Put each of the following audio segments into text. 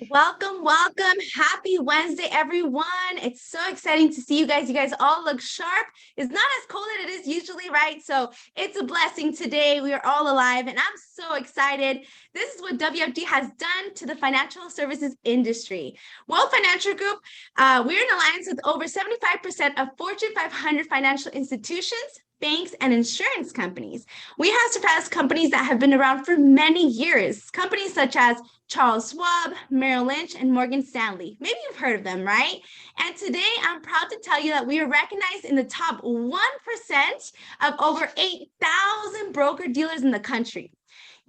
Welcome, welcome. Happy Wednesday, everyone. It's so exciting to see you guys. You guys all look sharp. It's not as cold as it is usually, right? So it's a blessing today. We are all alive, and I'm so excited. This is what WFG has done to the financial services industry. World Financial Group, we're in alliance with over 75% of Fortune 500 financial institutions, banks, and insurance companies. We have surpassed companies that have been around for many years. Companies such as Charles Schwab, Merrill Lynch, and Morgan Stanley. Maybe you've heard of them, right? And today I'm proud to tell you that we are recognized in the top 1% of over 8,000 broker dealers in the country.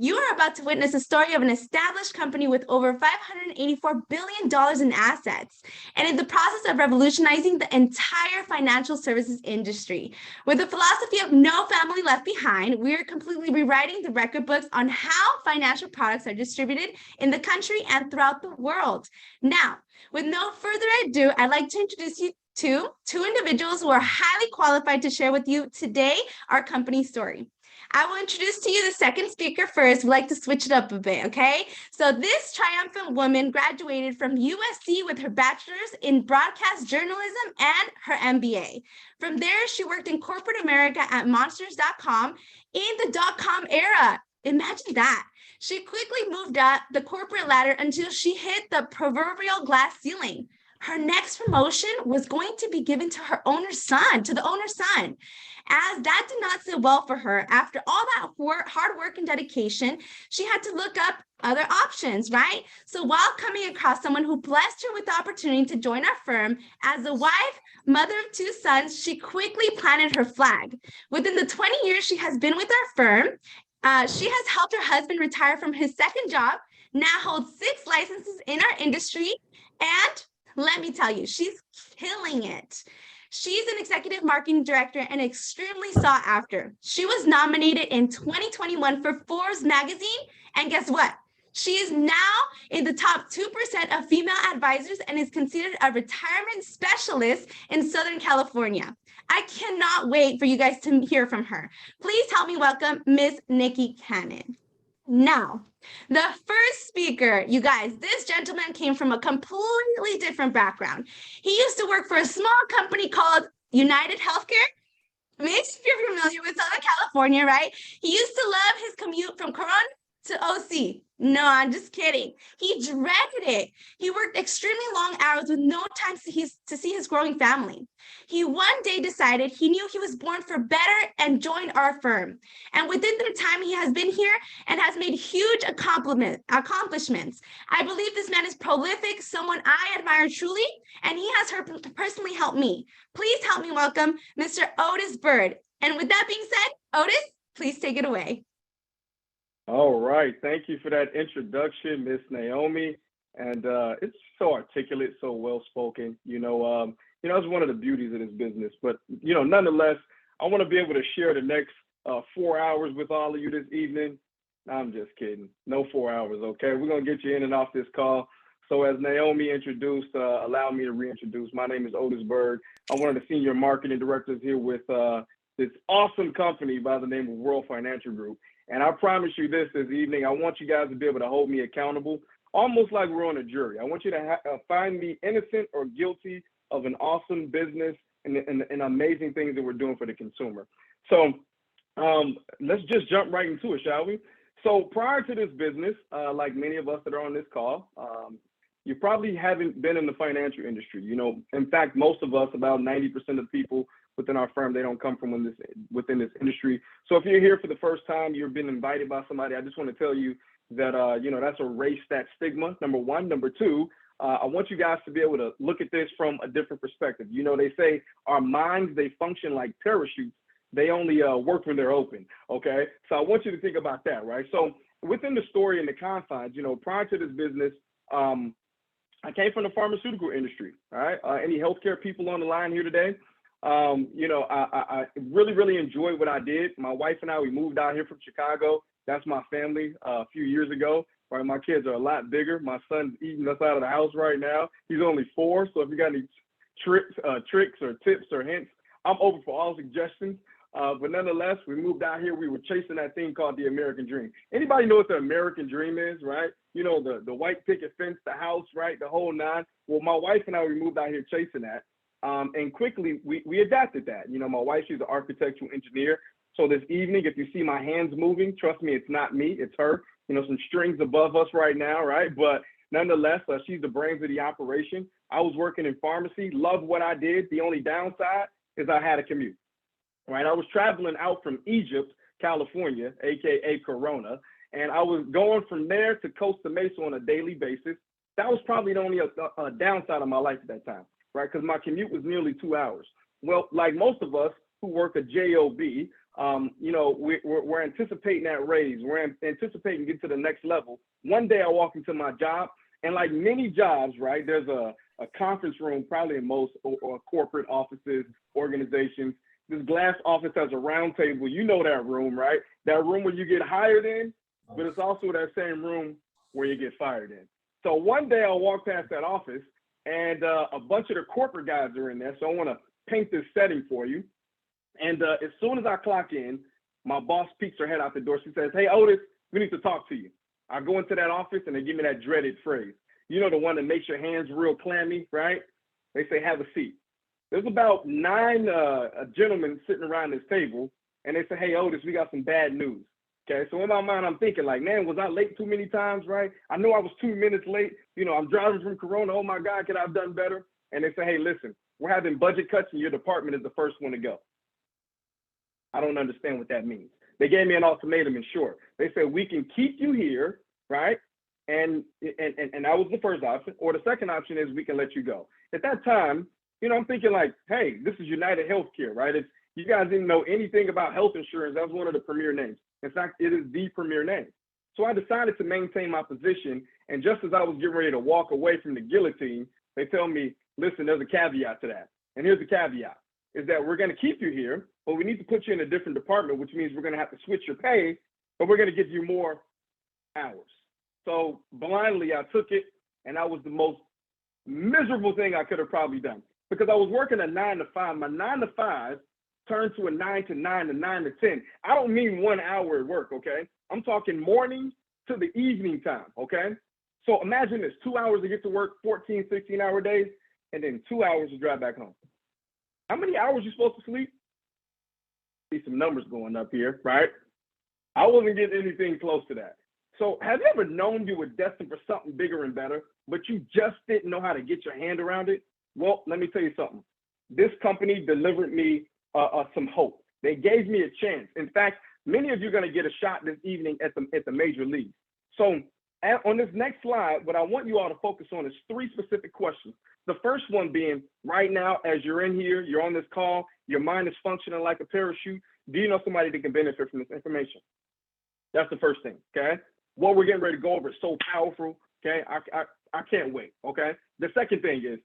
You are about to witness a story of an established company with over $584 billion in assets and in the process of revolutionizing the entire financial services industry. With the philosophy of no family left behind, we are completely rewriting the record books on how financial products are distributed in the country and throughout the world. Now, with no further ado, I'd like to introduce you to two individuals who are highly qualified to share with you today our company story. I will introduce to you the second speaker first. We like to switch it up a bit, okay? So this triumphant woman graduated from USC with her bachelor's in broadcast journalism and her MBA. From there, she worked in corporate America at monsters.com in the dot-com era. Imagine that. She quickly moved up the corporate ladder until she hit the proverbial glass ceiling. Her next promotion was going to be given to her owner's son, to the owner's son. As that did not sit well for her, after all that hard work and dedication, she had to look up other options, right? So while coming across someone who blessed her with the opportunity to join our firm as a wife, mother of two sons, she quickly planted her flag. Within the 20 years she has been with our firm, she has helped her husband retire from his second job, now holds 6 licenses in our industry, and let me tell you, she's killing it. She's an executive marketing director and extremely sought after. She was nominated in 2021 for Forbes magazine, and guess what? She is now in the top 2% of female advisors and is considered a retirement specialist in Southern California. I cannot wait for you guys to hear from her. Please help me welcome Miss Nikki Cannon. Now, the first speaker, you guys, this gentleman came from a completely different background. He used to work for a small company called United Healthcare. Maybe if you're familiar with Southern California, right? He used to love his commute from Coron to OC. No, I'm just kidding. He dreaded it. He worked extremely long hours with no time to see his growing family. He one day decided he knew he was born for better and joined our firm. And within the time he has been here and has made huge accomplishments. I believe this man is prolific, someone I admire truly, and he has personally helped me. Please help me welcome Mr. Otis Byrd. And with that being said, Otis, please take it away. All right. Thank you for that introduction, Miss Naomi. And it's so articulate, so well spoken. It's one of the beauties of this business. But nonetheless, I want to be able to share the next 4 hours with all of you this evening. I'm just kidding. No 4 hours, okay? We're gonna get you in and off this call. So as Naomi introduced, allow me to reintroduce. My name is Otis Byrd. I'm one of the senior marketing directors here with this awesome company by the name of World Financial Group. And I promise you this evening, I want you guys to be able to hold me accountable, almost like we're on a jury. I want you to find me innocent or guilty of an awesome business and amazing things that we're doing for the consumer. So let's just jump right into it, shall we? So prior to this business, like many of us that are on this call, you probably haven't been in the financial industry. In fact, most of us, about 90% of people within our firm, they don't come from within this industry. So if you're here for the first time, you've been invited by somebody, I just want to tell you that, that's erase that stigma, number one. Number two, I want you guys to be able to look at this from a different perspective. They say our minds, they function like parachutes. They only work when they're open, okay? So I want you to think about that, right? So within the story and the confines, prior to this business, I came from the pharmaceutical industry, all right? Any healthcare people on the line here today? I really, really enjoyed what I did. My wife and I, we moved out here from Chicago. That's my family a few years ago. Right, my kids are a lot bigger. My son's eating us out of the house right now. He's only 4, so if you got any tricks or tips or hints, I'm open for all suggestions. But nonetheless, we moved out here. We were chasing that thing called the American Dream. Anybody know what the American Dream is, right? the white picket fence, the house, right, the whole nine. Well, my wife and I, we moved out here chasing that. And quickly we adapted that. My wife, she's an architectural engineer. So this evening, if you see my hands moving, trust me, it's not me, it's her. Some strings above us right now, right? But nonetheless, she's the brains of the operation. I was working in pharmacy, loved what I did. The only downside is I had a commute, right? I was traveling out from Egypt, California, AKA Corona, and I was going from there to Costa Mesa on a daily basis. That was probably the only downside of my life at that time, right? Because my commute was nearly 2 hours. Well, like most of us who work a job, we're anticipating that raise. We're anticipating getting to the next level. One day I walk into my job, and like many jobs, right, there's a conference room, probably in most or corporate offices, organizations. This glass office has a round table. You know that room, right? That room where you get hired in, but it's also that same room where you get fired in. So one day I'll walk past that office, and a bunch of the corporate guys are in there. So I want to paint this setting for you. And as soon as I clock in, my boss peeks her head out the door. She says, "Hey, Otis, we need to talk to you." I go into that office, and they give me that dreaded phrase. The one that makes your hands real clammy, right? They say, "Have a seat." There's about 9 gentlemen sitting around this table, and they say, "Hey, Otis, we got some bad news." Okay, so in my mind, I'm thinking like, man, was I late too many times, right? I know I was 2 minutes late. I'm driving from Corona. Oh my God, could I have done better? And they say, "Hey, listen, we're having budget cuts, and your department is the first one to go." I don't understand what that means. They gave me an ultimatum in short. They said, "We can keep you here, right? And that was the first option. Or the second option is we can let you go." At that time, I'm thinking like, hey, this is United Healthcare, right? If you guys didn't know anything about health insurance, that was one of the premier names. In fact, it is the premier name. So I decided to maintain my position. And just as I was getting ready to walk away from the guillotine, they tell me, "Listen, there's a caveat to that. And here's the caveat, is that we're going to keep you here, but we need to put you in a different department, which means we're going to have to switch your pay, but we're going to give you more hours." So blindly, I took it, and that was the most miserable thing I could have probably done, because I was working a 9 to 5. My 9 to 5 turned to a 9 to 9 to 9 to 10. I don't mean 1 hour at work, okay? I'm talking morning to the evening time, okay? So imagine this, 2 hours to get to work, 14, 16-hour days, and then 2 hours to drive back home. How many hours you supposed to sleep? See some numbers going up here, right? I wasn't getting anything close to that. So have you ever known you were destined for something bigger and better, but you just didn't know how to get your hand around it? Well, let me tell you something. This company delivered me some hope. They gave me a chance. In fact, many of you are going to get a shot this evening at the major leagues. So on this next slide, what I want you all to focus on is 3 specific questions. The first one being, right now, as you're in here, you're on this call, your mind is functioning like a parachute. Do you know somebody that can benefit from this information? That's the first thing, okay? What we're getting ready to go over is so powerful, okay? I can't wait, okay? The second thing is,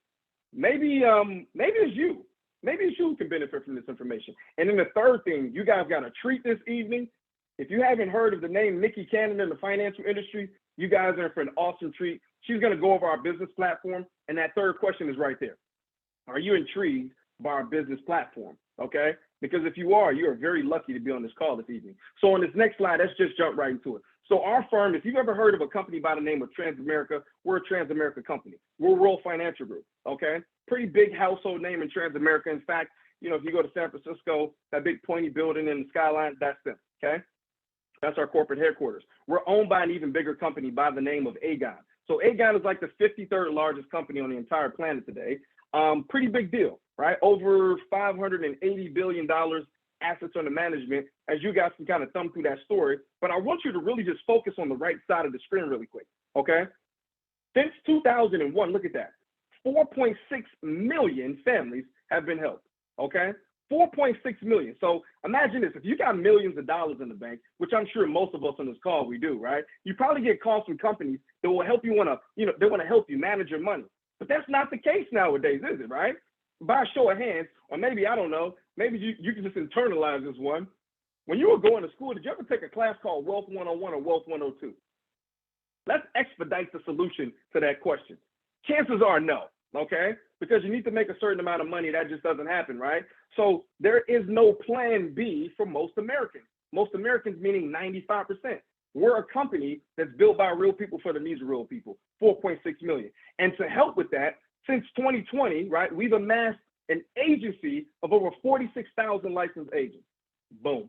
maybe it's you. Maybe it's you who can benefit from this information. And then the third thing, you guys got a treat this evening. If you haven't heard of the name Nikki Cannon in the financial industry, you guys are in for an awesome treat. She's going to go over our business platform. And that third question is right there. Are you intrigued by our business platform? Okay? Because if you are very lucky to be on this call this evening. So on this next slide, let's just jump right into it. So our firm, if you've ever heard of a company by the name of Transamerica, we're a Transamerica company. We're World Financial Group, okay? Pretty big household name in Transamerica. In fact, if you go to San Francisco, that big pointy building in the skyline, that's them, okay? That's our corporate headquarters. We're owned by an even bigger company by the name of Aegon. So Aegon is like the 53rd largest company on the entire planet today. Pretty big deal, right? Over $580 billion assets under management, as you guys can kind of thumb through that story. But I want you to really just focus on the right side of the screen really quick, okay? Since 2001, look at that. 4.6 million families have been helped, okay? 4.6 million. So imagine this, if you got millions of dollars in the bank, which I'm sure most of us on this call, we do, right? You probably get calls from companies that will help you they want to help you manage your money. But that's not the case nowadays, is it, right? By a show of hands, or maybe, I don't know, maybe you can just internalize this one. When you were going to school, did you ever take a class called Wealth 101 or Wealth 102? Let's expedite the solution to that question. Chances are no, okay? Because you need to make a certain amount of money. That just doesn't happen, right? So there is no plan B for most Americans. Most Americans, meaning 95%. We're a company that's built by real people for the needs of real people, 4.6 million. And to help with that, since 2020, right, we've amassed an agency of over 46,000 licensed agents. Boom.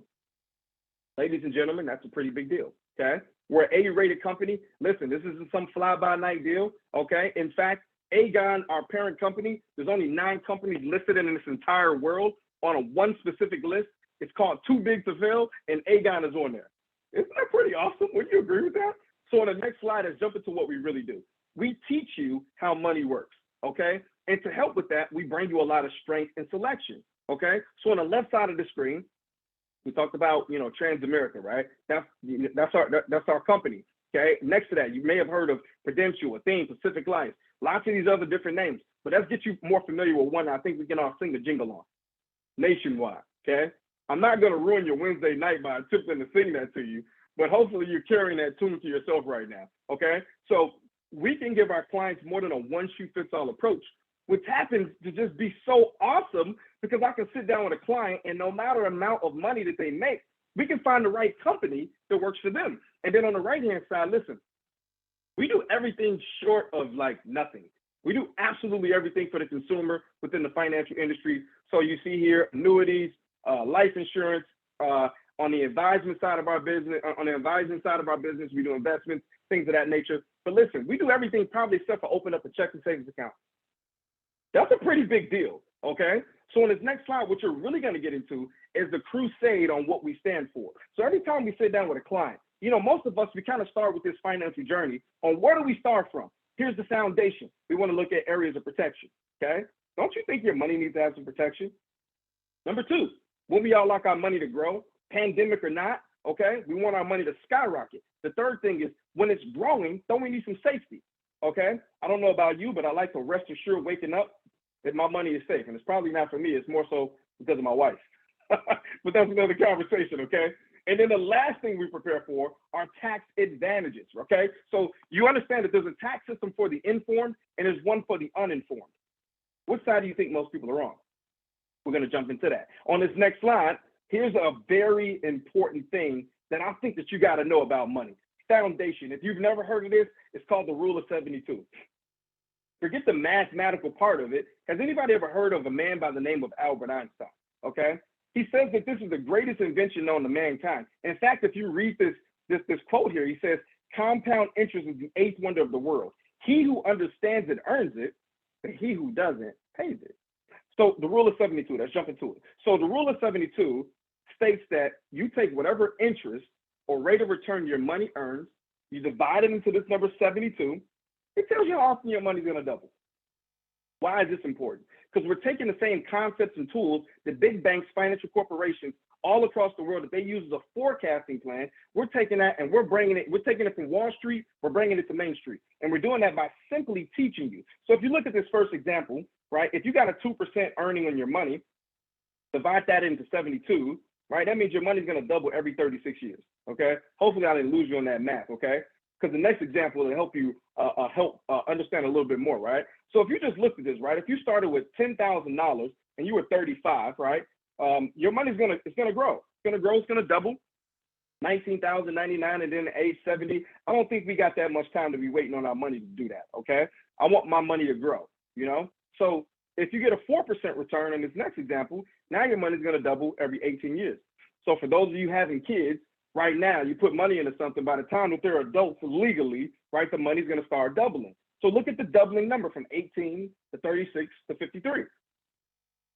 Ladies and gentlemen, that's a pretty big deal, okay? We're an A-rated company. Listen, this isn't some fly-by-night deal, okay? In fact, Aegon, our parent company, there's only 9 companies listed in this entire world on a one specific list. It's called Too Big to Fail, and Aegon is on there. Isn't that pretty awesome? Would you agree with that? So on the next slide, let's jump into what we really do. We teach you how money works, okay? And to help with that, we bring you a lot of strength and selection, okay? So on the left side of the screen, we talked about, Transamerica, right? That's our company, okay? Next to that, you may have heard of Prudential, Athene, Pacific Life, lots of these other different names. But let's get you more familiar with one I think we can all sing the jingle on. Nationwide, okay? I'm not going to ruin your Wednesday night by attempting to sing that to you, but hopefully you're carrying that tune to yourself right now, okay? So we can give our clients more than a one-shoe-fits-all approach, which happens to just be so awesome because I can sit down with a client and no matter the amount of money that they make, we can find the right company that works for them. And then on the right-hand side, listen, we do everything short of like nothing. We do absolutely everything for the consumer within the financial industry. So you see here, annuities, life insurance, on the advisement side of our business, we do investments, things of that nature. But listen, we do everything probably except for open up a checking savings account. That's a pretty big deal, okay? So in this next slide, what you're really gonna get into is the crusade on what we stand for. So every time we sit down with a client, most of us, we kind of start with this financial journey on where do we start from? Here's the foundation. We wanna look at areas of protection, okay? Don't you think your money needs to have some protection? Number 2, when we all like our money to grow, pandemic or not, okay? We want our money to skyrocket. The third thing is when it's growing, don't we need some safety, okay? I don't know about you, but I like to rest assured waking up that my money is safe. And it's probably not for me, it's more so because of my wife. But that's another conversation, okay? And then the last thing we prepare for are tax advantages, okay? So you understand that there's a tax system for the informed and there's one for the uninformed. Which side do you think most people are on? We're gonna jump into that. On this next slide, here's a very important thing that I think that you gotta know about money. Foundation. If you've never heard of this, it's called the rule of 72. Forget the mathematical part of it. Has anybody ever heard of a man by the name of Albert Einstein? Okay. He says that this is the greatest invention known to mankind. In fact, if you read this quote here, he says, compound interest is the 8th wonder of the world. He who understands it earns it, but he who doesn't pays it. So the rule of 72, let's jump into it. So the rule of 72 states that you take whatever interest or rate of return your money earns, you divide it into this number 72, it tells you how often your money's gonna double. Why is this important? Because we're taking the same concepts and tools that big banks, financial corporations all across the world that they use as a forecasting plan. We're taking that and we're taking it from Wall Street, we're bringing it to Main Street. And we're doing that by simply teaching you. So if you look at this first example, right, if you got a 2% earning on your money, divide that into 72, right? That means your money's gonna double every 36 years, okay? Hopefully I didn't lose you on that math, okay? Because the next example will help you understand a little bit more, right? So if you just looked at this, right? If you started with $10,000 and you were 35, right? Your money's gonna grow. It's gonna double. 19,099 and then age 70. I don't think we got that much time to be waiting on our money to do that, okay? I want my money to grow, So if you get a 4% return in this next example, now your money's gonna double every 18 years. So for those of you having kids, right now, you put money into something, by the time that they're adults legally, right, the money's gonna start doubling. So look at the doubling number from 18 to 36 to 53.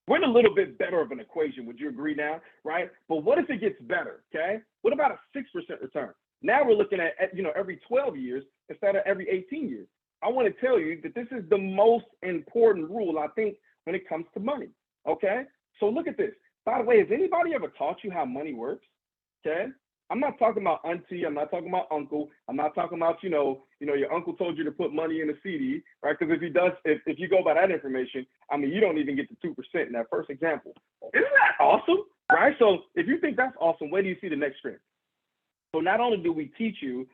We're in a little bit better of an equation, would you agree now, right? But what if it gets better, okay? What about a 6% return? Now we're looking at every 12 years instead of every 18 years. I wanna tell you that this is the most important rule, I think, when it comes to money, okay? So look at this. By the way, has anybody ever taught you how money works, okay? I'm not talking about auntie. I'm not talking about uncle. I'm not talking about, your uncle told you to put money in a CD, right? Because if you go by that information, I mean, you don't even get the 2% in that first example. Isn't that awesome, right? So if you think that's awesome, where do you see the next screen? So not only do we teach you,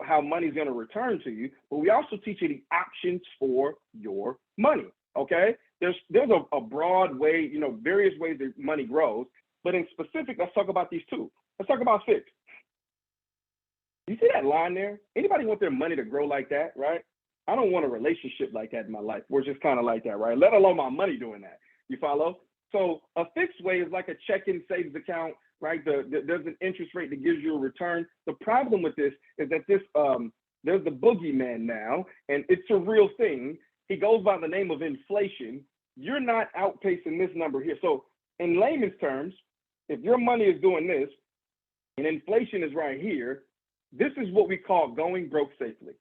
how money's going to return to you, but we also teach you the options for your money, okay? There's a broad way, various ways that money grows, but in specific, let's talk about these two. Let's talk about fixed. You see that line there? Anybody want their money to grow like that, right? I don't want a relationship like that in my life. We're just kind of like that, right? Let alone my money doing that. You follow? So a fixed way is like a checking savings account, right? There's an interest rate that gives you a return. The problem with this is that there's the boogeyman now, and it's a real thing. He goes by the name of inflation. You're not outpacing this number here. So in layman's terms, if your money is doing this and inflation is right here, this is what we call going broke safely.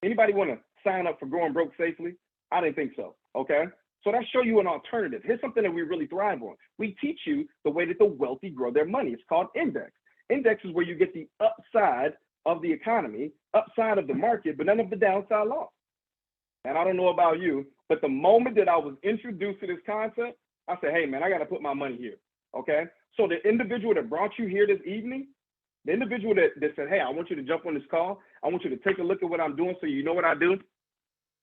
Anybody want to sign up for going broke safely? I didn't think so, okay? So that show you an alternative. Here's something that we really thrive on. We teach you the way that the wealthy grow their money. It's called index. Index is where you get the upside of the economy, upside of the market, but none of the downside loss. And I don't know about you, but the moment that I was introduced to this concept, I said, hey man, I got to put my money here, okay? So the individual that brought you here this evening, the individual that said, hey, I want you to jump on this call. I want you to take a look at what I'm doing so you know what I do.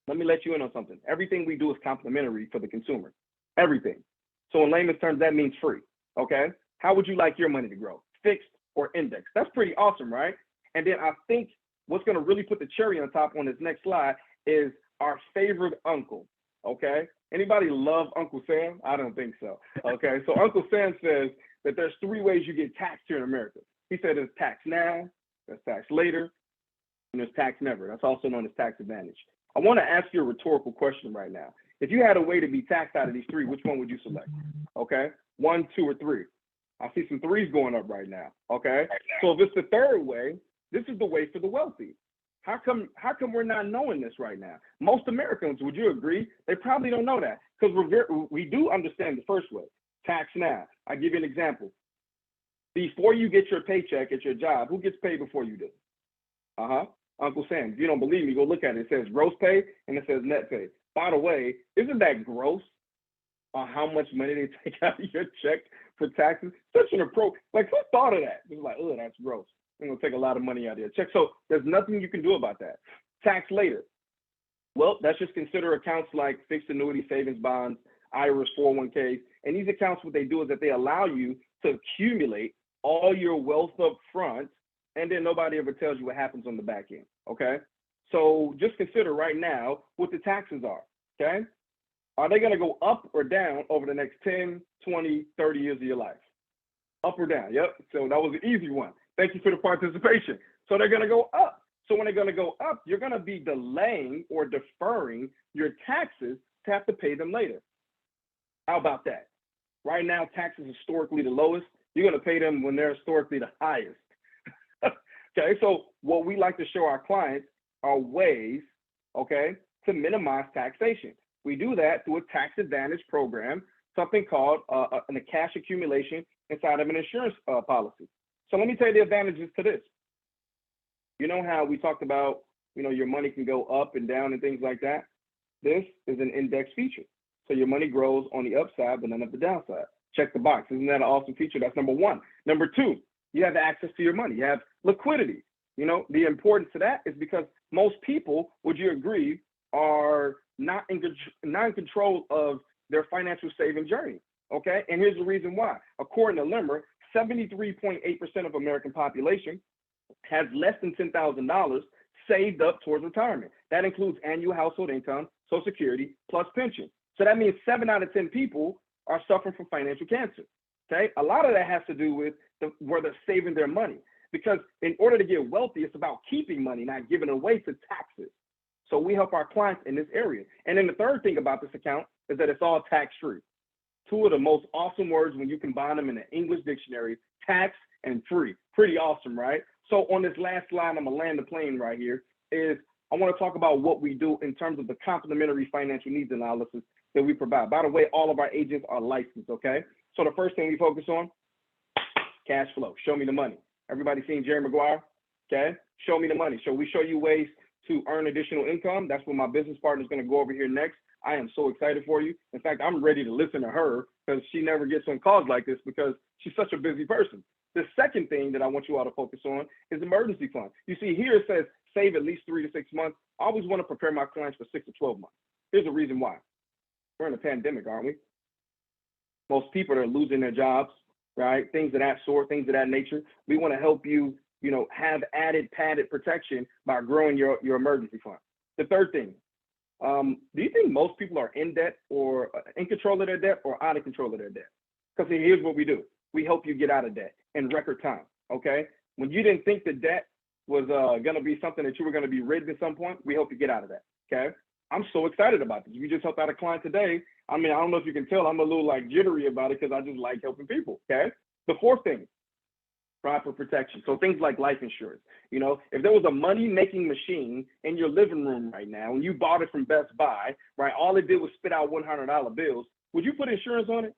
Let me let you in on something. Everything we do is complimentary for the consumer. Everything. So in layman's terms, that means free, okay? How would you like your money to grow? Fixed or index? That's pretty awesome, right? And then I think what's going to really put the cherry on top on this next slide is our favorite uncle, okay? Anybody love Uncle Sam? I don't think so, okay? So Uncle Sam says that there's 3 ways you get taxed here in America. He said there's tax now, there's tax later, and there's tax never. That's also known as tax advantage. I want to ask you a rhetorical question right now. If you had a way to be taxed out of these 3, which one would you select? Okay, 1, 2, or 3? I see some 3s going up right now, okay? So if it's the 3rd way, this is the way for the wealthy. How come we're not knowing this right now? Most Americans, would you agree? They probably don't know that because we do understand the first way, tax now. I'll give you an example. Before you get your paycheck at your job, who gets paid before you do? Uncle Sam. If you don't believe me, go look at it. It says gross pay and it says net pay. By the way, isn't that gross on how much money they take out of your check for taxes? Such an approach. Like, who thought of that? It's like, oh, that's gross. They're going to take a lot of money out of your check. So there's nothing you can do about that. Tax later. Well, let's just consider accounts like fixed annuity savings bonds, IRAs, 401ks. And these accounts, what they do is that they allow you to accumulate all your wealth up front, and then nobody ever tells you what happens on the back end, okay? So just consider right now what the taxes are, okay? Are they gonna go up or down over the next 10, 20, 30 years of your life? Up or down, yep. So that was an easy one. Thank you for the participation. So they're gonna go up. So when they're gonna go up, you're gonna be delaying or deferring your taxes to have to pay them later. How about that? Right now, taxes are historically the lowest. You're going to pay them when they're historically the highest. Okay, so what we like to show our clients are ways, okay, to minimize taxation. We do that through a tax advantage program, something called a cash accumulation inside of an insurance policy. So let me tell you the advantages to this. You know how we talked about, your money can go up and down and things like that? This is an index feature. So your money grows on the upside, but none of the downside. Check the box. Isn't that an awesome feature? That's number 1. Number 2, you have access to your money. You have liquidity. The importance to that is because most people, would you agree, are not in control of their financial saving journey, okay? And here's the reason why. According to Limmer, 73.8% of American population has less than $10,000 saved up towards retirement. That includes annual household income, Social Security, plus pension. So that means 7 out of 10 people are suffering from financial cancer, okay? A lot of that has to do with where they're saving their money, because in order to get wealthy, it's about keeping money, not giving it away to taxes. So we help our clients in this area. And then the third thing about this account is that it's all tax-free. 2 of the most awesome words when you combine them in the English dictionary, tax and free. Pretty awesome, right? So on this last slide, I'm gonna land the plane right here, is I wanna talk about what we do in terms of the complementary financial needs analysis that we provide. By the way, all of our agents are licensed, okay? So the first thing we focus on, cash flow. Show me the money. Everybody seen Jerry Maguire? Okay? Show me the money. So we show you ways to earn additional income. That's what my business partner is going to go over here next. I am so excited for you. In fact, I'm ready to listen to her because she never gets on calls like this because she's such a busy person. The second thing that I want you all to focus on is emergency fund. You see here it says save at least 3 to 6 months. I always want to prepare my clients for 6 to 12 months. Here's the reason why. We're in a pandemic, aren't we? Most people are losing their jobs, right? Things of that sort, things of that nature. We want to help you have added padded protection by growing your emergency fund. The third thing, do you think most people are in debt or in control of their debt or out of control of their debt? Because here's what we do. We help you get out of debt in record time, okay? When you didn't think the debt was going to be something that you were going to be rid at some point, we help you get out of that, okay? I'm so excited about this. We just helped out a client today. I mean, I don't know if you can tell, I'm a little like jittery about it because I just like helping people, okay? The fourth thing, proper protection. So things like life insurance. If there was a money-making machine in your living room right now and you bought it from Best Buy, right, all it did was spit out $100 bills, would you put insurance on it?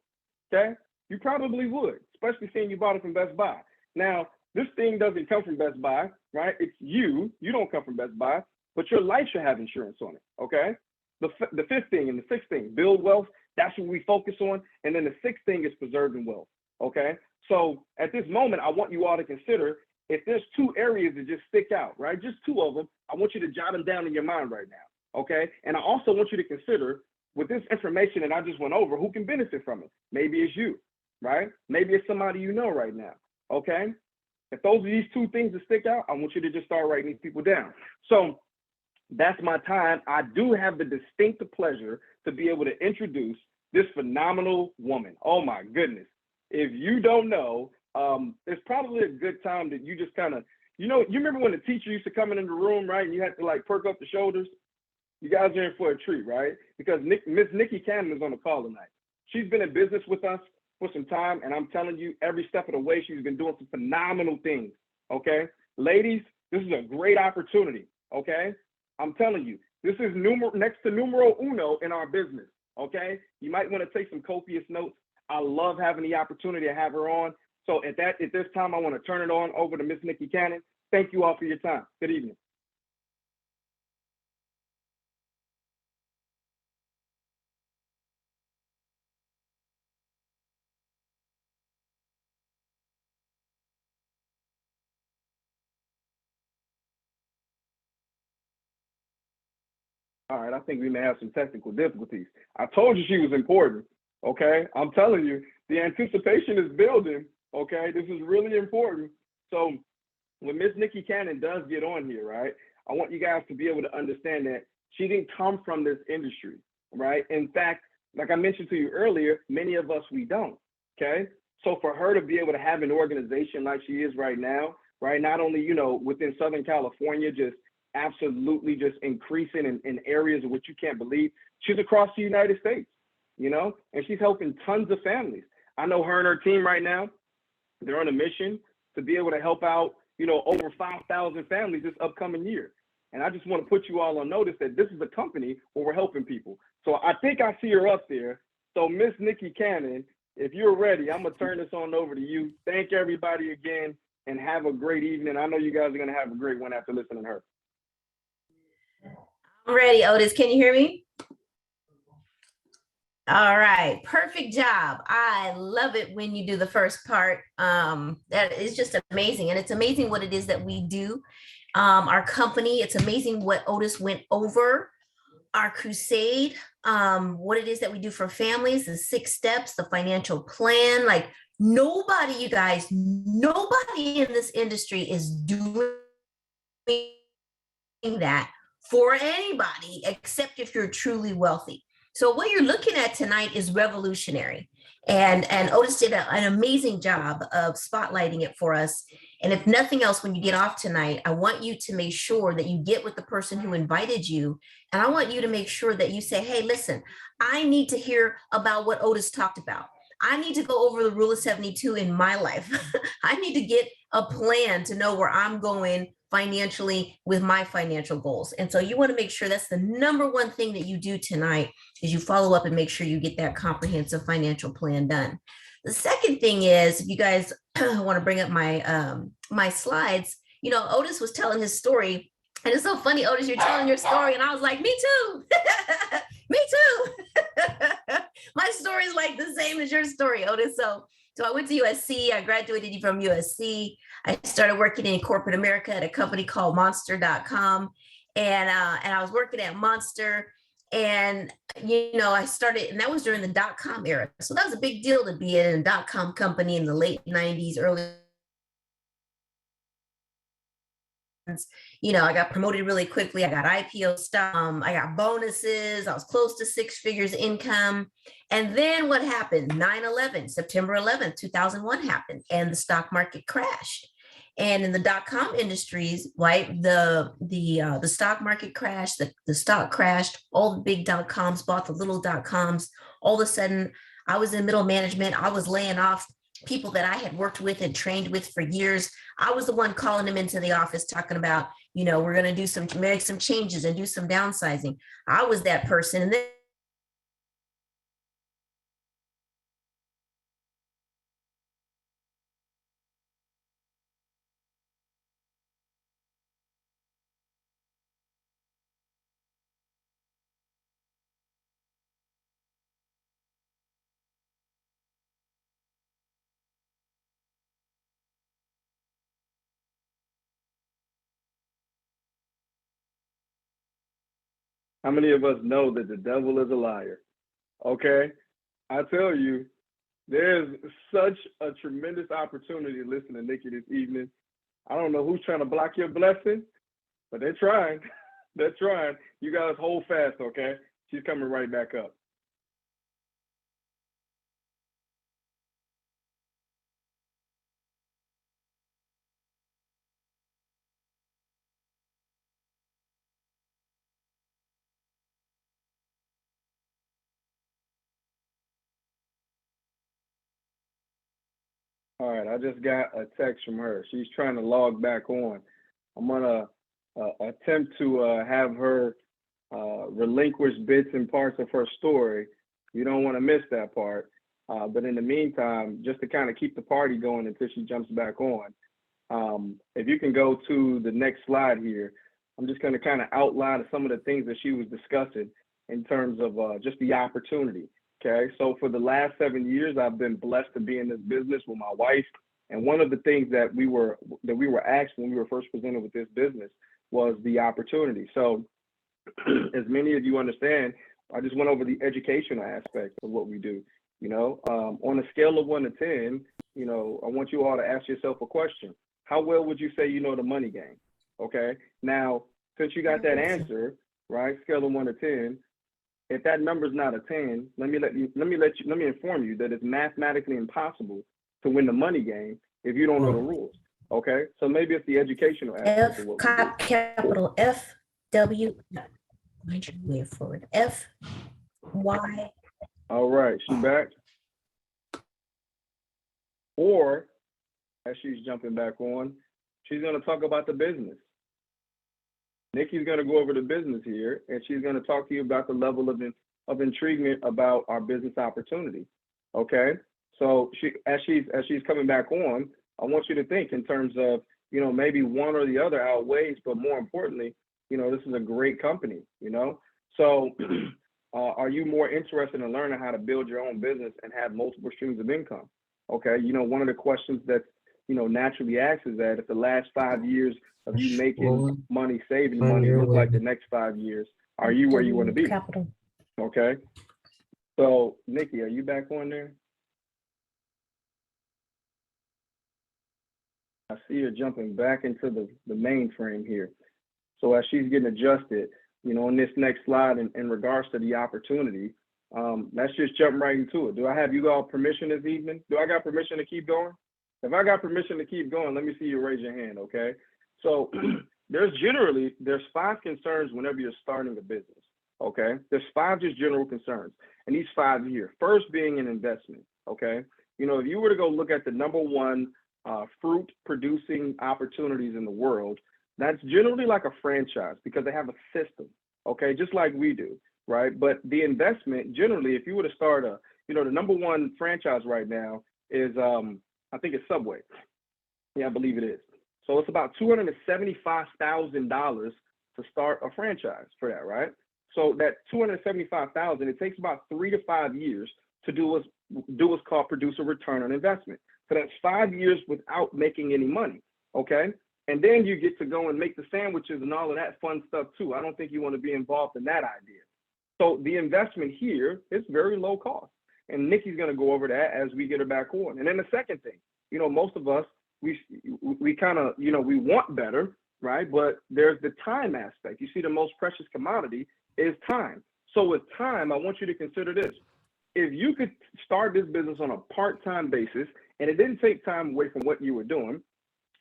Okay? You probably would, especially seeing you bought it from Best Buy. Now, this thing doesn't come from Best Buy, right? It's you. You don't come from Best Buy, but your life should have insurance on it, okay? The fifth thing and the sixth thing, build wealth. That's what we focus on. And then the sixth thing is preserving wealth, okay? So at this moment, I want you all to consider if there's two areas that just stick out, right? Just two of them. I want you to jot them down in your mind right now, okay? And I also want you to consider with this information that I just went over, who can benefit from it? Maybe it's you, right? Maybe it's somebody you know right now, okay? If those are these two things that stick out, I want you to just start writing these people down. So that's my time. I do have the distinct pleasure to be able to introduce this phenomenal woman. Oh my goodness. If you don't know, it's probably a good time that you just kind of, you remember when the teacher used to come in the room, right? And you had to like perk up the shoulders? You guys are in for a treat, right? Because Miss Nikki Cannon is on the call tonight. She's been in business with us for some time, and I'm telling you, every step of the way, she's been doing some phenomenal things, okay? Ladies, this is a great opportunity, okay? I'm telling you, this is next to numero uno in our business, okay? You might want to take some copious notes. I love having the opportunity to have her on. So at this time, I want to turn it on over to Miss Nikki Cannon. Thank you all for your time. Good evening. All right, I think we may have some technical difficulties. I told you she was important, okay? I'm telling you, the anticipation is building, okay? This is really important. So when Miss Nikki Cannon does get on here, right, I want you guys to be able to understand that she didn't come from this industry, right? In fact, like I mentioned to you earlier, many of us, we don't, okay? So for her to be able to have an organization like she is right now, right, not only, within Southern California, just absolutely just increasing in areas of which you can't believe. She's across the United States, and she's helping tons of families. I know her and her team right now, they're on a mission to be able to help out, over 5,000 families this upcoming year. And I just want to put you all on notice that this is a company where we're helping people. So I think I see her up there. So Miss Nikki Cannon, if you're ready, I'm going to turn this on over to you. Thank everybody again and have a great evening. I know you guys are going to have a great one after listening to her. I'm ready, Otis. Can you hear me? All right, perfect job. I love it when you do the first part. That is just amazing. And it's amazing what it is that we do. Our company, it's amazing what Otis went over, our crusade, what it is that we do for families, the 6 steps, the financial plan. Like nobody, you guys, nobody in this industry is doing that for anybody, except if you're truly wealthy. So what you're looking at tonight is revolutionary. And Otis did an amazing job of spotlighting it for us. And if nothing else, when you get off tonight, I want you to make sure that you get with the person who invited you. And I want you to make sure that you say, hey, listen, I need to hear about what Otis talked about. I need to go over the rule of 72 in my life. I need to get a plan to know where I'm going financially with my financial goals. And so you want to make sure that's the number one thing that you do tonight is you follow up and make sure you get that comprehensive financial plan done. The second thing is, if you guys want to bring up my my slides, Otis was telling his story. And it's so funny, Otis, you're telling your story. And I was like, me too. Me too. My story is like the same as your story, Otis. So I went to USC. I graduated from USC. I started working in corporate America at a company called monster.com. And I was working at Monster. And, I started, and that was during the .com era. So that was a big deal to be in a .com company in the late 90s, early I got promoted really quickly. I got IPO stock. I got bonuses. I was close to six figures income. And then what happened? 9/11, September 11th, 2001 happened, and the stock market crashed. And in the dot-com industries, right, the stock market crashed, the stock crashed, all the big dot-coms bought the little dot-coms. All of a sudden, I was in middle management. I was laying off people that I had worked with and trained with for years. I was the one calling them into the office talking about, we're going to make some changes and do some downsizing. I was that person. And then How many of us know that the devil is a liar? Okay. I tell you, there's such a tremendous opportunity to listen to Nikki this evening. I don't know who's trying to block your blessing, but they're trying. They're trying. You guys hold fast, okay? She's coming right back up. All right, I just got a text from her. She's trying to log back on. I'm gonna attempt to have her relinquish bits and parts of her story. You don't want to miss that part. But in the meantime, just to kind of keep the party going until she jumps back on, if you can go to the next slide here, I'm just going to kind of outline some of the things that she was discussing in terms of just the opportunity. Okay, so for the last 7 years, I've been blessed to be in this business with my wife. And one of the things that we were asked when we were first presented with this business was the opportunity. So as many of you understand, I just went over the educational aspect of what we do. On a scale of 1 to 10, I want you all to ask yourself a question. How well would you say you know the money game? Okay. Now, since you got that answer, right, scale of 1 to 10, if that number's not a 10, let me inform you that it's mathematically impossible to win the money game if you don't know the rules. Okay. So maybe it's the educational aspect of what we do. Capital F W. Way forward. F Y. All right, she back. Or as she's jumping back on, she's going to talk about the business. Nikki's going to go over the business here, and she's going to talk to you about the level of intriguement about our business opportunity. Okay, so as she's coming back on, I want you to think in terms of maybe one or the other outweighs, but more importantly, this is a great company. So are you more interested in learning how to build your own business and have multiple streams of income? Okay, one of the questions that's naturally asked is that if the last 5 years of you making money, saving money look like the next 5 years, are you where you want to be? Capital. Okay. So Nikki, are you back on there? I see her jumping back into the mainframe here. So as she's getting adjusted, on this next slide in regards to the opportunity, let's just jump right into it. Do I have you all permission this evening? Do I got permission to keep going? If I got permission to keep going, let me see you raise your hand, okay? So there's 5 concerns whenever you're starting a business, okay? There's 5 just general concerns, and these 5 here. First being an investment, okay? If you were to go look at the number 1 fruit producing opportunities in the world, that's generally like a franchise because they have a system, okay? Just like we do, right? But the investment, generally, if you were to start the number 1 franchise right now is, I think it's Subway. Yeah, I believe it is. So it's about $275,000 to start a franchise for that, right? So that $275,000, it takes about 3 to 5 years to do what's called produce a return on investment. So that's 5 years without making any money, okay? And then you get to go and make the sandwiches and all of that fun stuff too. I don't think you want to be involved in that idea. So the investment here is very low cost. And Nikki's going to go over that as we get her back on. And then the second thing, most of us, we kind of, we want better, right? But there's the time aspect. You see, the most precious commodity is time. So with time, I want you to consider this. If you could start this business on a part-time basis and it didn't take time away from what you were doing,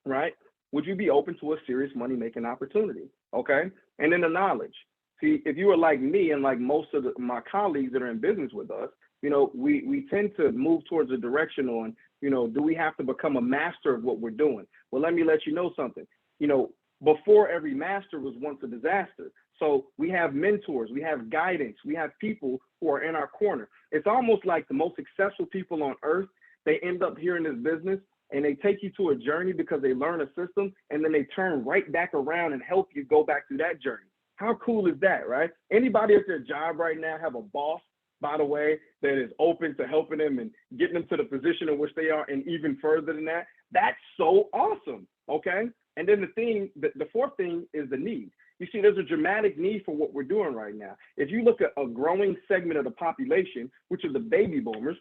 right? Would you be open to a serious money-making opportunity? Okay. And then the knowledge. See, if you were like me and like most of my colleagues that are in business with us, we tend to move towards a direction on, do we have to become a master of what we're doing? Well, let me let you know something. Before every master was once a disaster. So we have mentors, we have guidance, we have people who are in our corner. It's almost like the most successful people on earth, they end up here in this business and they take you to a journey because they learn a system and then they turn right back around and help you go back through that journey. How cool is that, right? Anybody at their job right now have a boss, by the way, that is open to helping them and getting them to the position in which they are and even further than that? That's so awesome, okay? And then the fourth thing is the need. You see, there's a dramatic need for what we're doing right now. If you look at a growing segment of the population, which are the baby boomers,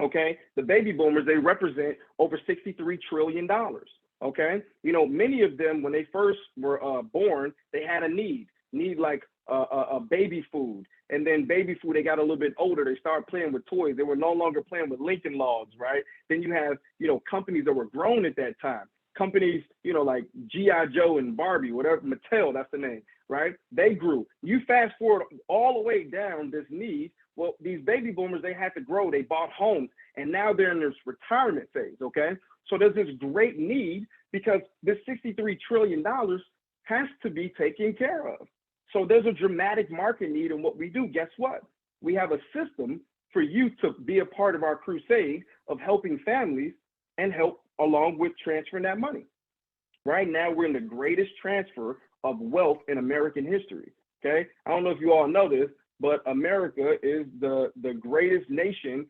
okay, the baby boomers, they represent over $63 trillion, okay? Many of them, when they first were born, they had a need like a baby food. And then baby food, they got a little bit older. They started playing with toys. They were no longer playing with Lincoln Logs, right? Then you have, companies that were grown at that time. Companies, like G.I. Joe and Barbie, whatever, Mattel, that's the name, right? They grew. You fast forward all the way down this need. Well, these baby boomers, they had to grow. They bought homes, and now they're in this retirement phase, okay? So there's this great need because this $63 trillion has to be taken care of. So there's a dramatic market need in what we do. Guess what? We have a system for you to be a part of our crusade of helping families and help along with transferring that money. Right now, we're in the greatest transfer of wealth in American history, okay? I don't know if you all know this, but America is the greatest nation,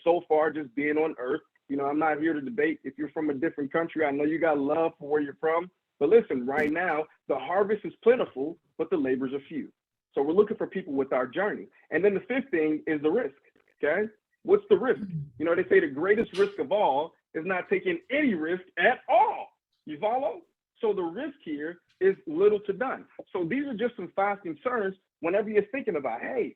so far just being on earth. I'm not here to debate if you're from a different country. I know you got love for where you're from, but listen, right now, the harvest is plentiful, but the labors are few. So we're looking for people with our journey. And then the fifth thing is the risk, okay? What's the risk? They say the greatest risk of all is not taking any risk at all. You follow? So the risk here is little to none. So these are just some 5 concerns whenever you're thinking about, hey,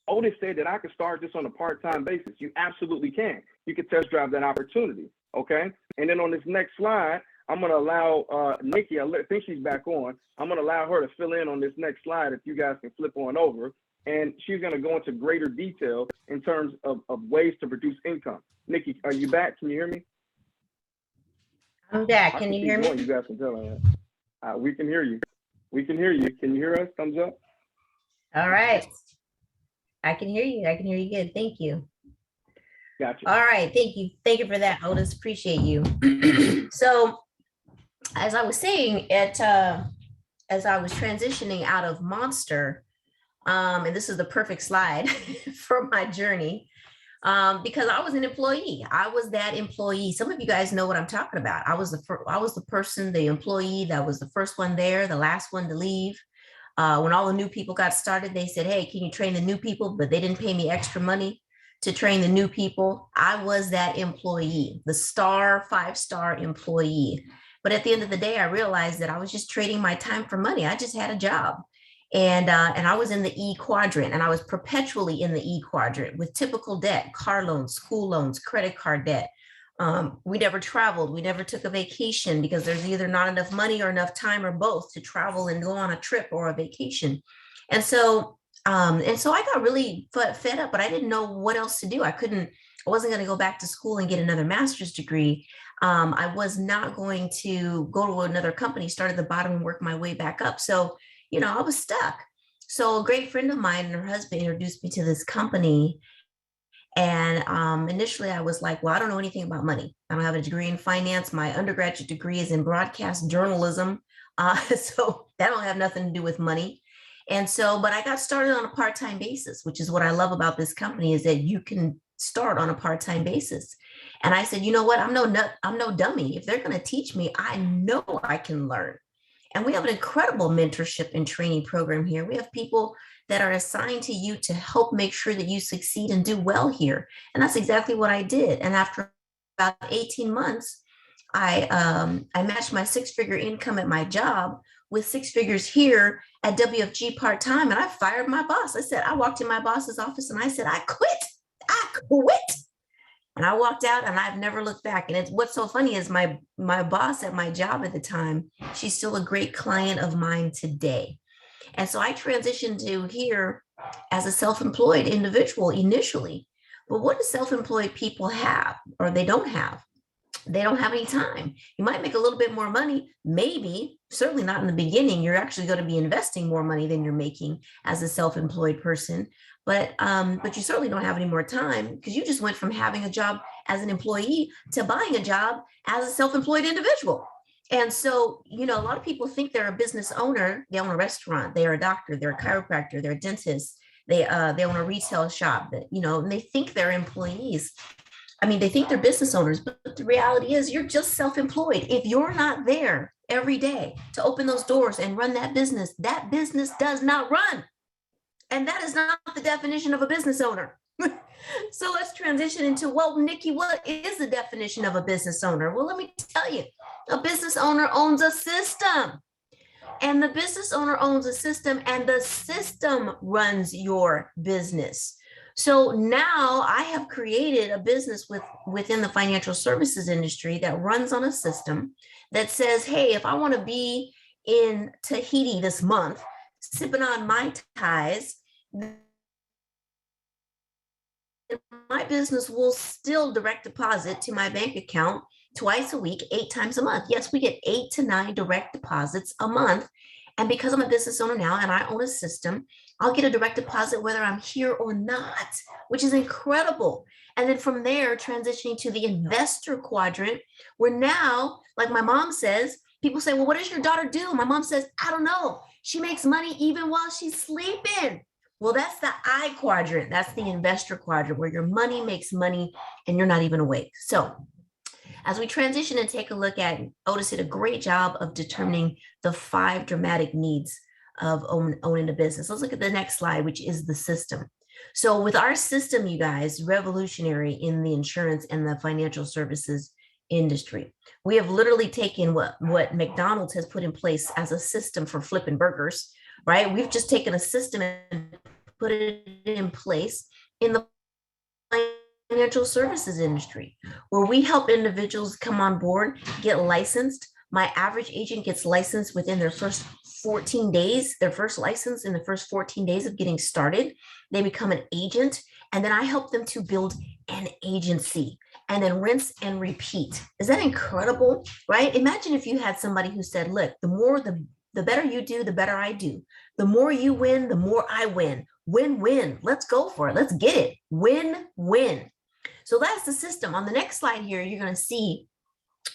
Otis said that I could start this on a part-time basis. You absolutely can. You can test drive that opportunity, okay? And then on this next slide, I'm going to allow Nikki, I think she's back on. I'm going to allow her to fill in on this next slide if you guys can flip on over. And she's going to go into greater detail in terms of ways to produce income. Nikki, are you back? Can you hear me? I'm back. Can you hear me? You guys can tell me. We can hear you. We can hear you. Can you hear us? Thumbs up. All right. I can hear you. I can hear you good. Thank you. Gotcha. All right. Thank you. Thank you for that, Otis. Appreciate you. So as I was saying, as I was transitioning out of Monster, and this is the perfect slide for my journey, because I was an employee. I was that employee. Some of you guys know what I'm talking about. I was the person, the employee that was the first one there, the last one to leave. When all the new people got started, they said, hey, can you train the new people? But they didn't pay me extra money to train the new people. I was that employee, the 5-star employee. But at the end of the day, I realized that I was just trading my time for money. I just had a job. And I was in the E quadrant, and I was perpetually in the E quadrant with typical debt, car loans, school loans, credit card debt. We never traveled. We never took a vacation because there's either not enough money or enough time or both to travel and go on a trip or a vacation. And so I got really fed up, but I didn't know what else to do. I wasn't going to go back to school and get another master's degree. I was not going to go to another company, start at the bottom and work my way back up. So I was stuck. So a great friend of mine and her husband introduced me to this company. And initially I was like, well, I don't know anything about money. I don't have a degree in finance. My undergraduate degree is in broadcast journalism. So that don't have nothing to do with money. And so, but I got started on a part-time basis, which is what I love about this company, is that you can start on a part-time basis. And I said, you know what? I'm no dummy. If they're going to teach me, I know I can learn. And we have an incredible mentorship and training program here. We have people that are assigned to you to help make sure that you succeed and do well here. And that's exactly what I did. And after about 18 months, I matched my 6-figure income at my job with 6 figures here at WFG part-time, and I fired my boss. I walked in my boss's office and I said, I quit. And I walked out and I've never looked back. And what's so funny is my boss at my job at the time, she's still a great client of mine today. And so I transitioned to here as a self-employed individual initially. But what do self-employed people have, or they don't have? They don't have any time. You might make a little bit more money, maybe, certainly not in the beginning. You're actually going to be investing more money than you're making as a self-employed person. But you certainly don't have any more time, because you just went from having a job as an employee to buying a job as a self-employed individual. And so, a lot of people think they're a business owner. They own a restaurant, they are a doctor, they're a chiropractor, they're a dentist, they own a retail shop, and they think they're employees. I mean, they think they're business owners, but the reality is you're just self-employed. If you're not there every day to open those doors and run that business does not run. And that is not the definition of a business owner. So let's transition into, well, Nikki, what is the definition of a business owner? Well, let me tell you, a business owner owns a system. And the business owner owns a system, and the system runs your business. So now I have created a business within the financial services industry that runs on a system that says, hey, if I want to be in Tahiti this month, sipping on Mai Tais, my business will still direct deposit to my bank account twice a week, 8 times a month. Yes, we get 8 to 9 direct deposits a month. And because I'm a business owner now and I own a system, I'll get a direct deposit whether I'm here or not, which is incredible. And then from there, transitioning to the investor quadrant, where now, like my mom says, people say, well, what does your daughter do? My mom says, I don't know. She makes money even while she's sleeping. Well, that's the I quadrant. That's the investor quadrant, where your money makes money and you're not even awake. So as we transition and take a look at, Otis did a great job of determining the 5 dramatic needs of owning a business. Let's look at the next slide, which is the system. So with our system, you guys, revolutionary in the insurance and the financial services industry. We have literally taken what McDonald's has put in place as a system for flipping burgers, right? We've just taken a system and put it in place in the financial services industry, where we help individuals come on board, get licensed. My average agent gets licensed within their first 14 days, their first license in the first 14 days of getting started. They become an agent, and then I help them to build an agency and then rinse and repeat. Is that incredible, right? Imagine if you had somebody who said, look, the better you do, the better I do. The more you win, the more I win. Win-win. Let's go for it. Let's get it. Win-win. So that's the system. On the next slide here, you're going to see,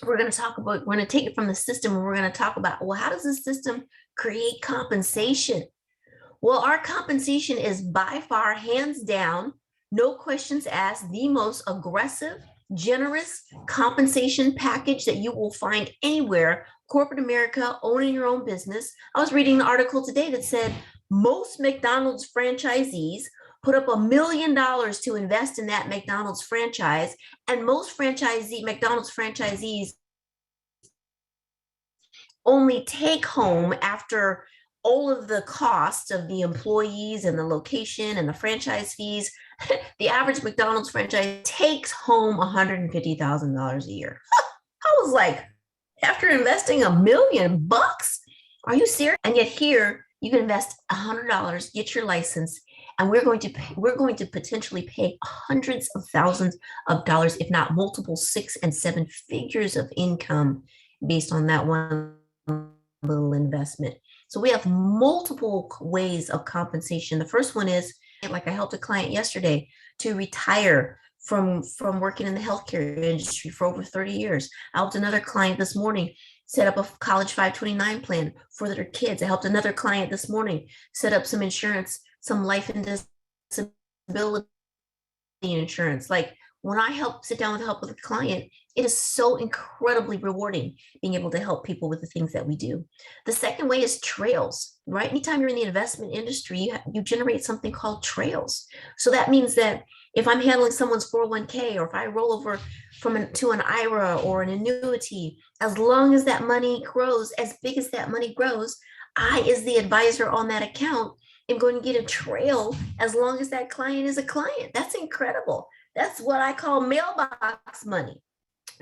we're going to take it from the system, and we're going to talk about, well, how does the system create compensation? Well, our compensation is by far, hands down, no questions asked, the most aggressive, generous compensation package that you will find anywhere. Corporate America, owning your own business. I was reading an article today that said most McDonald's franchisees put up $1 million to invest in that McDonald's franchise, and most McDonald's franchisees only take home, after all of the costs of the employees and the location and the franchise fees, the average McDonald's franchise takes home $150,000 a year. I was like, after investing $1 million, are you serious? And yet here you can invest $100, get your license, and we're going to potentially pay hundreds of thousands of dollars, if not multiple 6 and 7 figures of income based on that one little investment. So we have multiple ways of compensation. The first one is, like I helped a client yesterday to retire from working in the healthcare industry for over 30 years. I helped another client this morning set up a college 529 plan for their kids. I helped another client this morning set up some insurance, some life and disability insurance. Like, when I sit down with help with a client, it is so incredibly rewarding being able to help people with the things that we do. The second way is trails, right? Anytime you're in the investment industry, you generate something called trails. So that means that if I'm handling someone's 401k, or if I roll over to an IRA or an annuity, as long as that money grows, as big as that money grows, I, as the advisor on that account, am going to get a trail as long as that client is a client. That's incredible. That's what I call mailbox money.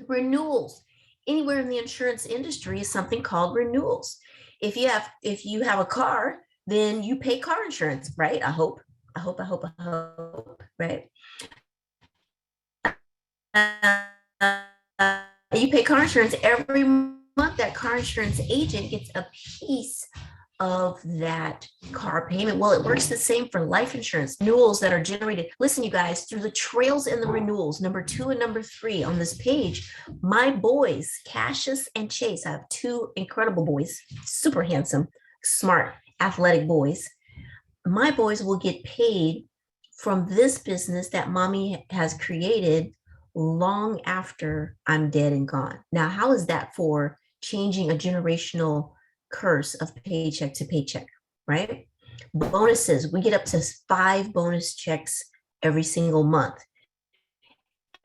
Renewals. Anywhere in the insurance industry is something called renewals. If you have a car, then you pay car insurance, right? I hope, right? You pay car insurance every month. That car insurance agent gets a piece of that car payment. Well, it works the same for life insurance. Renewals that are generated. Listen, you guys, through the trails and the renewals, number 2 and number 3 on this page, my boys, Cassius and Chase, I have 2 incredible boys, super handsome, smart, athletic boys. My boys will get paid from this business that mommy has created long after I'm dead and gone. Now, how is that for changing a generational curse of paycheck to paycheck, right? Bonuses, we get up to 5 bonus checks every single month.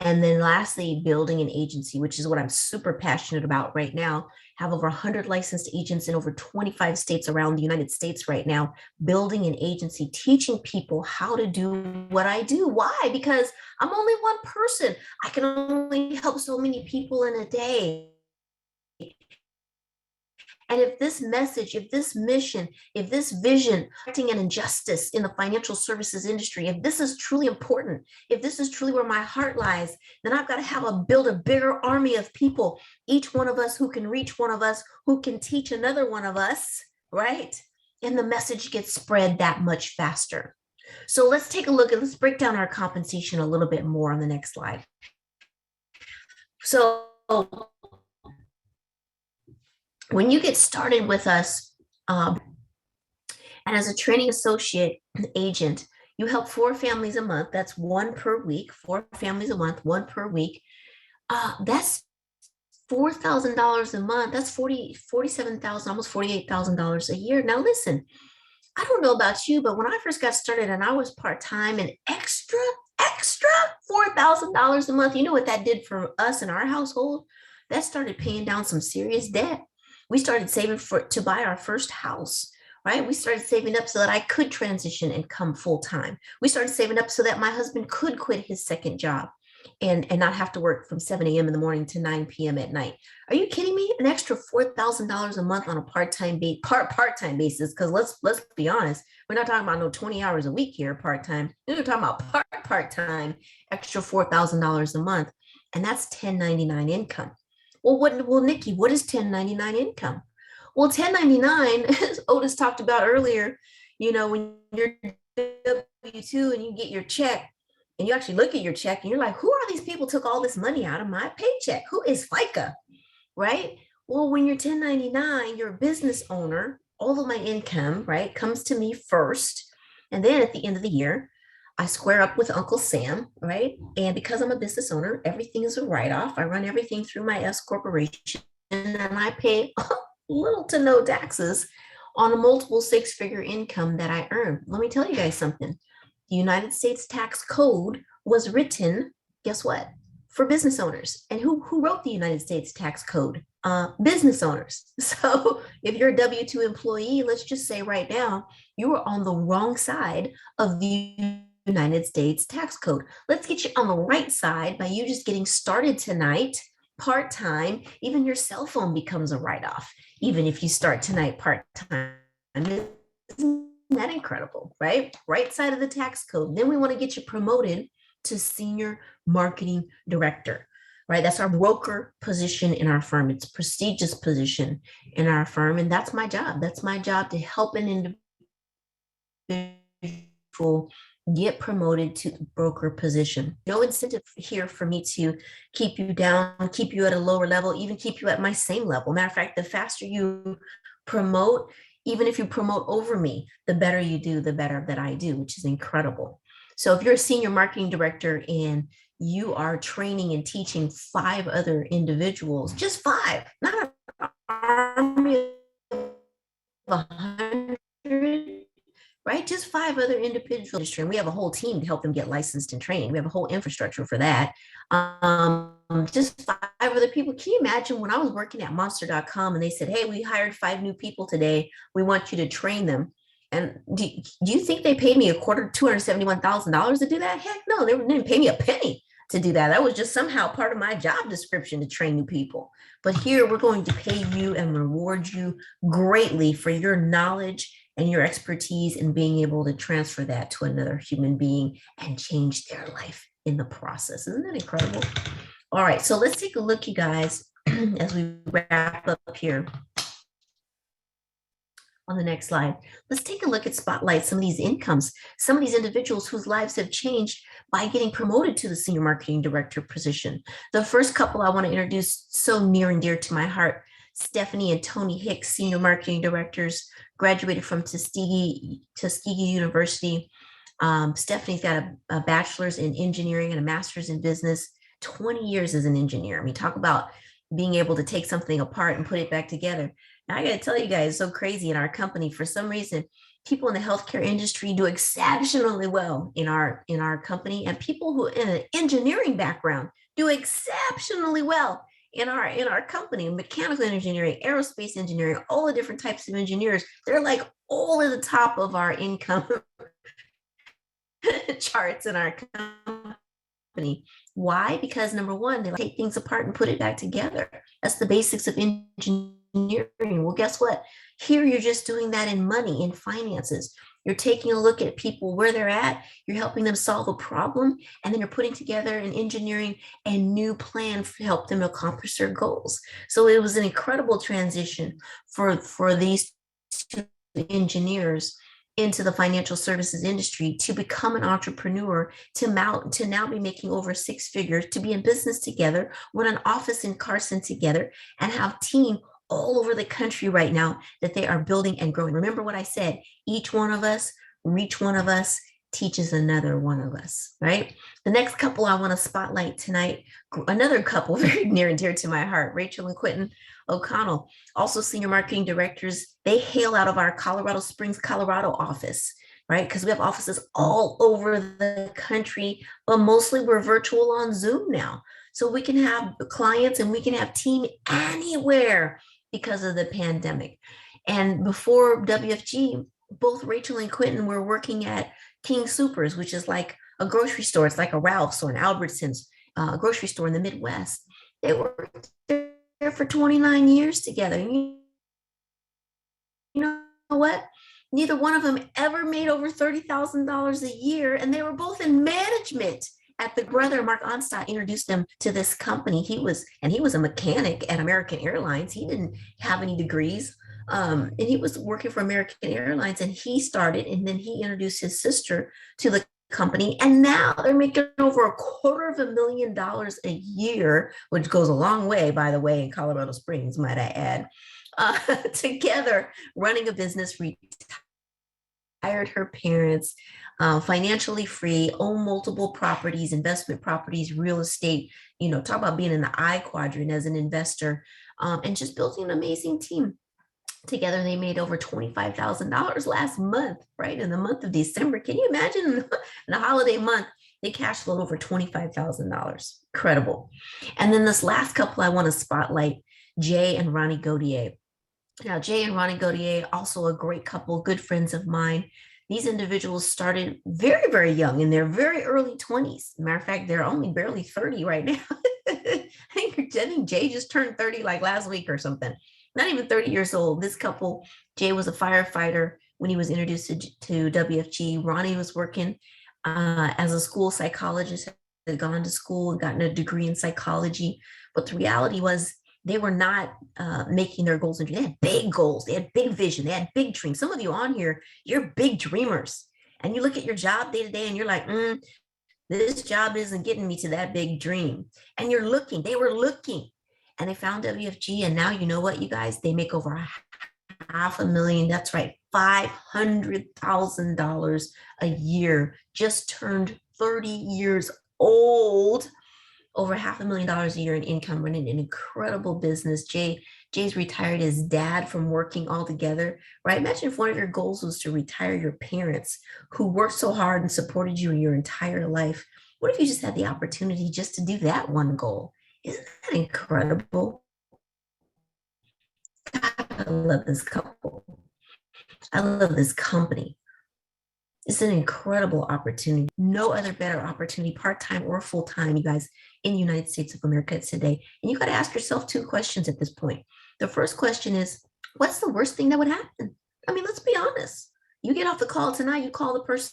And then lastly, building an agency, which is what I'm super passionate about right now. Have over 100 licensed agents in over 25 states around the United States right now, building an agency, teaching people how to do what I do. Why? Because I'm only one person. I can only help so many people in a day. And if this message, if this mission, if this vision, correcting an injustice in the financial services industry, if this is truly important, if this is truly where my heart lies, then I've got to build a bigger army of people, each one of us who can reach one of us, who can teach another one of us, right? And the message gets spread that much faster. So let's take a look and let's break down our compensation a little bit more on the next slide. So when you get started with us, and as a training associate agent, you help 4 families a month. That's 1 per week, 4 families a month, 1 per week. That's $4,000 a month. That's $47,000, almost $48,000 a year. Now, listen, I don't know about you, but when I first got started and I was part-time and extra $4,000 a month, you know what that did for us in our household? That started paying down some serious debt. We started saving to buy our first house, right? We started saving up so that I could transition and come full time. We started saving up so that my husband could quit his second job and not have to work from 7 a.m. in the morning to 9 p.m. at night. Are you kidding me? An extra $4,000 a month on a part-time basis, because let's be honest, we're not talking about no 20 hours a week here, part-time. We're talking about part-time, extra $4,000 a month, and that's 1099 income. Well, Nikki, what is 1099 income? Well, 1099, as Otis talked about earlier, when you're W-2 and you get your check and you actually look at your check and you're like, who are these people took all this money out of my paycheck? Who is FICA, right? Well, when you're 1099, you're a business owner. All of my income, right, comes to me first. And then at the end of the year, I square up with Uncle Sam, right? And because I'm a business owner, everything is a write-off. I run everything through my S corporation and I pay little to no taxes on a multiple 6-figure income that I earn. Let me tell you guys something. The United States tax code was written, guess what? For business owners. And who wrote the United States tax code? Business owners. So if you're a W-2 employee, let's just say right now, you are on the wrong side of the United States tax code. Let's get you on the right side by you just getting started tonight, part-time. Even your cell phone becomes a write-off, even if you start tonight part-time. Isn't that incredible, right? Right side of the tax code. Then we want to get you promoted to senior marketing director, right? That's our broker position in our firm. It's a prestigious position in our firm. And that's my job. That's my job, to help an individual get promoted to the broker position. No incentive here for me to keep you down, keep you at a lower level, even keep you at my same level. Matter of fact, the faster you promote, even if you promote over me, the better you do, the better that I do, which is incredible. So if you're a senior marketing director and you are training and teaching 5 other individuals, just 5, not an army of 100, right? Just 5 other individuals. And we have a whole team to help them get licensed and trained. We have a whole infrastructure for that. Just 5 other people. Can you imagine when I was working at monster.com and they said, hey, we hired 5 new people today. We want you to train them. And do you think they paid me a quarter, $271,000 to do that? Heck no, they didn't pay me a penny to do that. That was just somehow part of my job description to train new people. But here we're going to pay you and reward you greatly for your knowledge and your expertise in being able to transfer that to another human being and change their life in the process. Isn't that incredible? All right, so let's take a look, you guys, as we wrap up here on the next slide. Let's take a look at spotlight some of these incomes, some of these individuals whose lives have changed by getting promoted to the senior marketing director position. The first couple I want to introduce, so near and dear to my heart, Stephanie and Tony Hicks, senior marketing directors, graduated from Tuskegee University. Stephanie's got a bachelor's in engineering and a master's in business, 20 years as an engineer. I mean, talk about being able to take something apart and put it back together. Now, I got to tell you guys, it's so crazy in our company. For some reason, people in the healthcare industry do exceptionally well in our company, and people who in an engineering background do exceptionally well in our company. Mechanical engineering, aerospace engineering, all the different types of engineers, they're like all at the top of our income charts in our company. Why? Because number one, they take things apart and put it back together. That's the basics of engineering. Well, guess what? Here you're just doing that in money, in finances. You're taking a look at people where they're at, you're helping them solve a problem, and then you're putting together an engineering and new plan to help them accomplish their goals. So it was an incredible transition for these two engineers into the financial services industry to become an entrepreneur, to now be making over 6 figures, to be in business together, run an office in Carson together, and have team all over the country right now that they are building and growing. Remember what I said, each one of us teaches another one of us, right? The next couple I want to spotlight tonight, another couple very near and dear to my heart, Rachel and Quentin O'Connell, also senior marketing directors. They hail out of our Colorado Springs, Colorado office, right? Because we have offices all over the country, but mostly we're virtual on Zoom now. So we can have clients and we can have team anywhere because of the pandemic. And before WFG, both Rachel and Quentin were working at King Soopers, which is like a grocery store. It's like a Ralph's or an Albertsons grocery store in the Midwest. They worked there for 29 years together. You know what? Neither one of them ever made over $30,000 a year, and they were both in management. At the brother, Mark Onstadt, introduced them to this company. He was a mechanic at American Airlines. He didn't have any degrees. And he was working for American Airlines, and he started, and then he introduced his sister to the company, and now they're making over $250,000 a year, which goes a long way, by the way, in Colorado Springs, might I add, together running a business, retired her parents, financially free, own multiple properties, investment properties, real estate, talk about being in the I quadrant as an investor, and just building an amazing team. Together, they made over $25,000 last month, right? In the month of December. Can you imagine in the holiday month, they cash flowed over $25,000. Incredible. And then this last couple I want to spotlight, Jay and Ronnie Gaudier. Now, Jay and Ronnie Gaudier, also a great couple, good friends of mine. These individuals started very, very young in their very early 20s. Matter of fact, they're only barely 30 right now. I think Jay just turned 30 like last week or something. Not even 30 years old. This couple, Jay was a firefighter when he was introduced to WFG. Ronnie was working as a school psychologist, had gone to school and gotten a degree in psychology. But the reality was they were not making their goals. They had big goals. They had big vision. They had big dreams. Some of you on here, you're big dreamers. And you look at your job day to day and you're like, this job isn't getting me to that big dream. And they were looking. And they found WFG, and now you know what, you guys? They make over $500,000. That's right, $500,000 a year. Just turned 30 years old. Over $500,000 a year in income, running an incredible business. Jay Jay's retired his dad from working altogether, right? Imagine if one of your goals was to retire your parents who worked so hard and supported you your entire life. What if you just had the opportunity just to do that one goal? Isn't that incredible? God, I love this couple. I love this company. It's an incredible opportunity. No other better opportunity, part-time or full-time, you guys, in the United States of America today. And you got to ask yourself two questions at this point. The first question is, what's the worst thing that would happen? I mean, let's be honest. You get off the call tonight, you call the person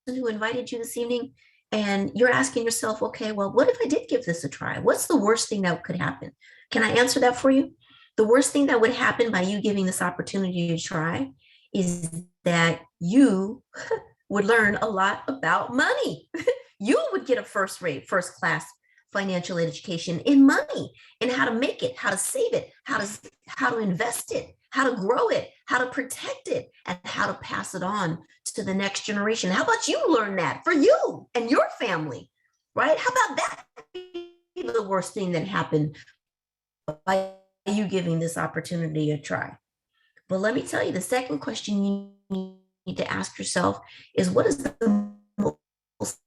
who invited you this evening, and you're asking yourself, okay, well, what if I did give this a try? What's the worst thing that could happen? Can I answer that for you? The worst thing that would happen by you giving this opportunity to try is that you would learn a lot about money. You would get a first class financial education in money and how to make it, how to save it, how to invest it, how to grow it, how to protect it, and how to pass it on to the next generation. How about you learn that for you and your family, right? How about that be the worst thing that happened by you giving this opportunity a try? But let me tell you, the second question you need to ask yourself is, what is the most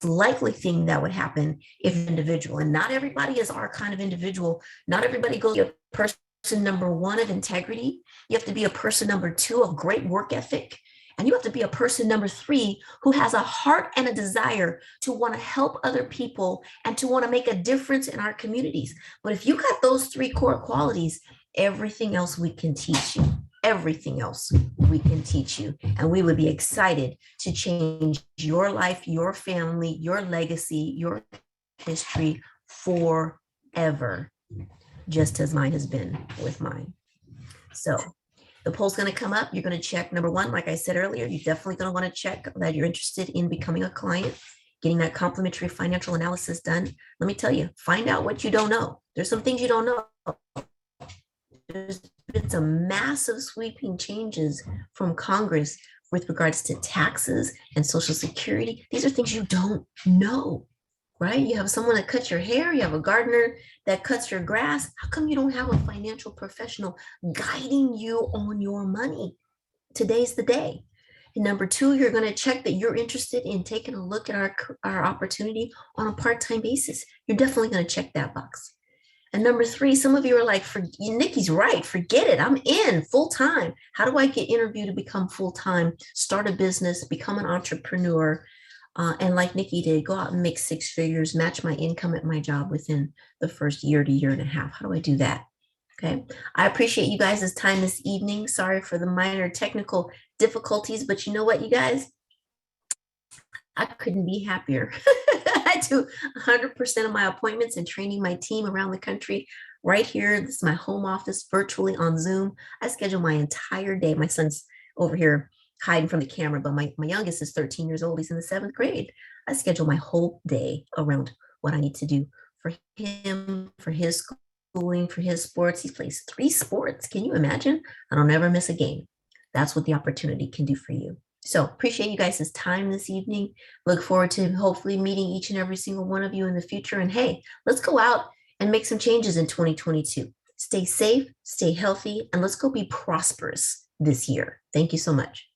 likely thing that would happen if you're an individual? And not everybody is our kind of individual. Not everybody goes to a person number one of integrity. You have to be a person number two of great work ethic. And you have to be a person number three who has a heart and a desire to want to help other people and to want to make a difference in our communities. But if you got those three core qualities, everything else we can teach you. Everything else we can teach you. And we would be excited to change your life, your family, your legacy, your history forever, just as mine has been with mine. So the poll's going to come up. You're going to check number one, like I said earlier, you're definitely going to want to check that you're interested in becoming a client, getting that complimentary financial analysis done. Let me tell you, find out what you don't know. There's some things you don't know. There's been some massive sweeping changes from Congress with regards to taxes and Social Security. These are things you don't know, right? You have someone that cuts your hair, you have a gardener that cuts your grass. How come you don't have a financial professional guiding you on your money? Today's the day. And number two, you're going to check that you're interested in taking a look at our opportunity on a part-time basis. You're definitely going to check that box. And number three, some of you are like, Nikki's right, forget it, I'm in full-time. How do I get interviewed to become full-time, start a business, become an entrepreneur, and like Nikki did, go out and make six figures, match my income at my job within the first year to year and a half? How do I do that? Okay, I appreciate you guys' time this evening. Sorry for the minor technical difficulties, but you know what, you guys? I couldn't be happier. I do 100% of my appointments and training my team around the country right here. This is my home office, virtually on Zoom. I schedule my entire day. My son's over here hiding from the camera, but my youngest is 13 years old. He's in the 7th grade. I schedule my whole day around what I need to do for him, for his schooling, for his sports. He plays 3 sports. Can you imagine? I don't ever miss a game. That's what the opportunity can do for you. So appreciate you guys' time this evening. Look forward to hopefully meeting each and every single one of you in the future. And hey, let's go out and make some changes in 2022. Stay safe, stay healthy, and let's go be prosperous this year. Thank you so much.